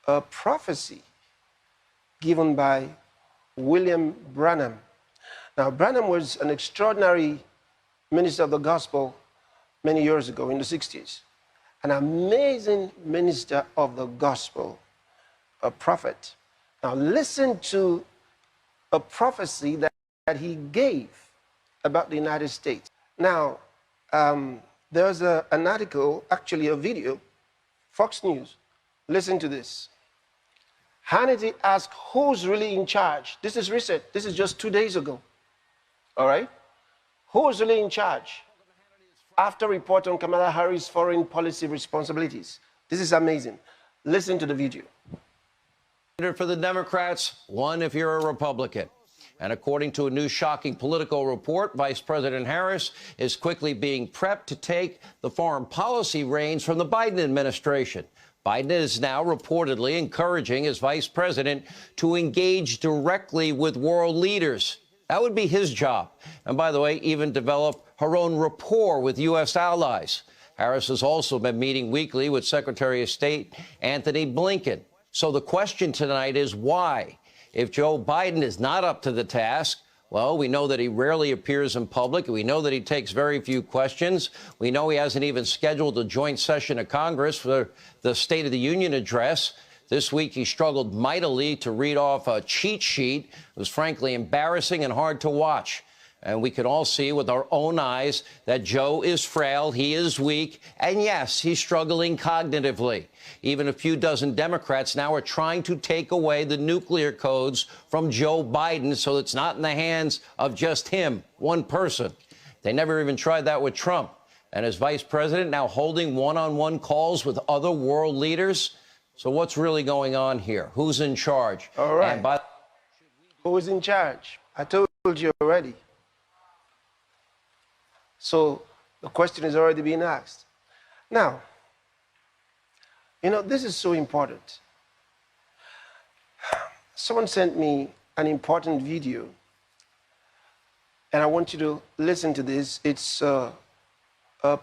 a prophecy given by William Branham. Now, Branham was an extraordinary minister of the gospel many years ago in the 60s. An amazing minister of the gospel, a prophet. Now, listen to a prophecy that he gave about the United States. Now, there's an article, actually a video, Fox News. Listen to this. Hannity asked, who's really in charge? This is recent. This is just 2 days ago. All right? Who's really in charge? After report on Kamala Harris' foreign policy responsibilities. This is amazing. Listen to the video. For the Democrats, one if you're a Republican. And according to a new shocking political report, Vice President Harris is quickly being prepped to take the foreign policy reins from the Biden administration. Biden is now reportedly encouraging his vice president to engage directly with world leaders. That would be his job. And by the way, even develop her own rapport with U.S. allies. Harris has also been meeting weekly with Secretary of State Anthony Blinken. So the question tonight is why? If Joe Biden is not up to the task, well, we know that he rarely appears in public. We know that he takes very few questions. We know he hasn't even scheduled a joint session of Congress for the State of the Union address. This week, he struggled mightily to read off a cheat sheet. It was frankly embarrassing and hard to watch. And we can all see with our own eyes that Joe is frail, he is weak, and yes, he's struggling cognitively. Even a few dozen Democrats now are trying to take away the nuclear codes from Joe Biden so it's not in the hands of just him, one person. They never even tried that with Trump. And as vice president, now holding one-on-one calls with other world leaders. So what's really going on here? Who's in charge? All right. Who is in charge? I told you already. So the question is already being asked. Now, you know, this is so important. Someone sent me an important video, and I want you to listen to this. It's a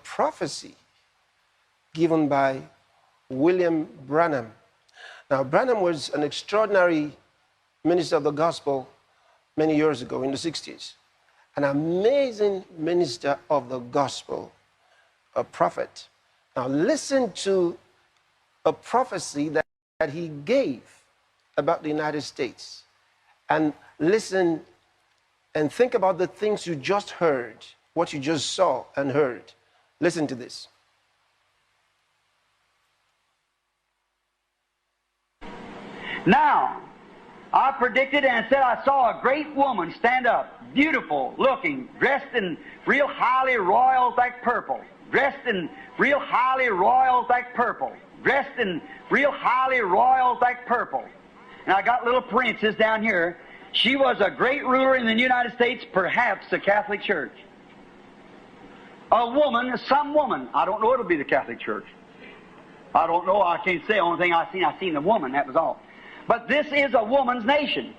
prophecy given by William Branham. Now, Branham was an extraordinary minister of the gospel many years ago in the 60s. An amazing minister of the gospel, a prophet. Now listen to a prophecy that he gave about the United States. And listen and think about the things you just heard, what you just saw and heard. Listen to this. Now, I predicted and said I saw a great woman stand up, beautiful looking, dressed in real highly royal like purple, dressed in real highly royal like purple, dressed in real highly royal like purple. And I got little princes down here. She was a great ruler in the United States, perhaps the Catholic Church. A woman, some woman. I don't know it'll be the Catholic Church. I don't know. I can't say. The only thing I seen a woman, that was all. But this is a woman's nation.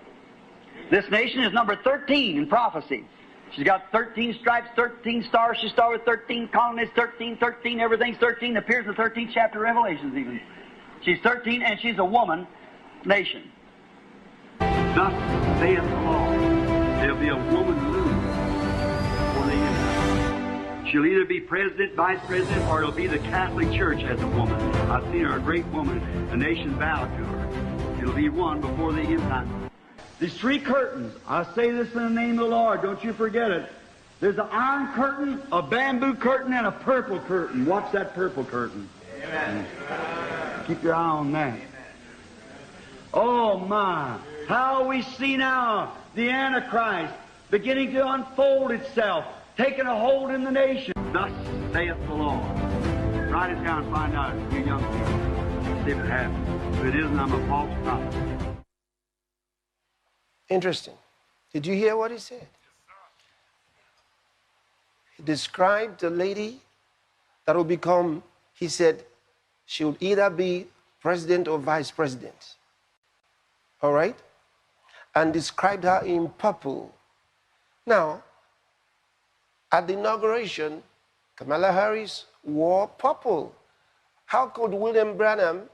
This nation is number 13 in prophecy. She's got 13 stripes, 13 stars. She's started with 13 colonies, 13, everything's 13. Appears in the 13th chapter of Revelations even. She's 13 and she's a woman nation. Thus saith the Lord, there'll be a woman loose for the end. She'll either be president, vice president, or it'll be the Catholic Church as a woman. I've seen her a great woman. The nation bowed to her. It'll be one before the end time. There's three curtains. I say this in the name of the Lord. Don't you forget it. There's an iron curtain, a bamboo curtain, and a purple curtain. Watch that purple curtain. Amen. Keep your eye on that. Amen. Oh, my. How we see now the Antichrist beginning to unfold itself, taking a hold in the nation. Thus saith the Lord. Write it down and find out, you young people. See if it happens. If it isn't, I'm a false prophet. Interesting. Did you hear what he said? He described a lady that will become, he said, she would either be president or vice president. All right? And described her in purple. Now, at the inauguration, Kamala Harris wore purple. How could William Branham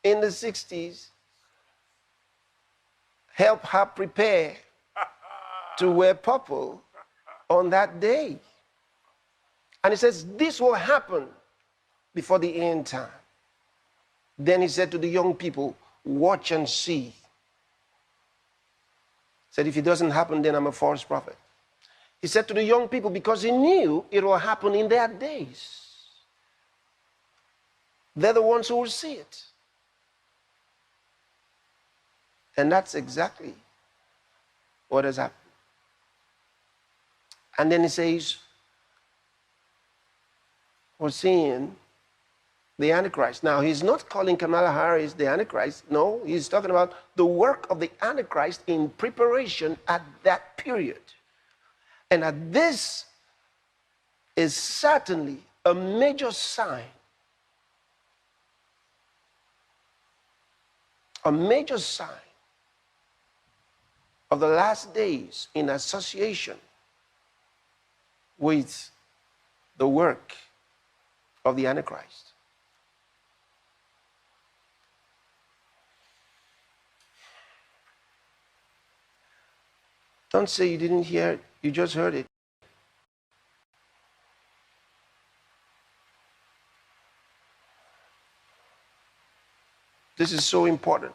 in the 60s helped her prepare to wear purple on that day. And he says, this will happen before the end time. Then he said to the young people, watch and see. He said, if it doesn't happen, then I'm a false prophet. He said to the young people, because he knew it will happen in their days. They're the ones who will see it. And that's exactly what has happened. And then he says, we're seeing the Antichrist. Now, he's not calling Kamala Harris the Antichrist. No, he's talking about the work of the Antichrist in preparation at that period. And this is certainly a major sign, of the last days in association with the work of the Antichrist. Don't say you didn't hear it, you just heard it. This is so important.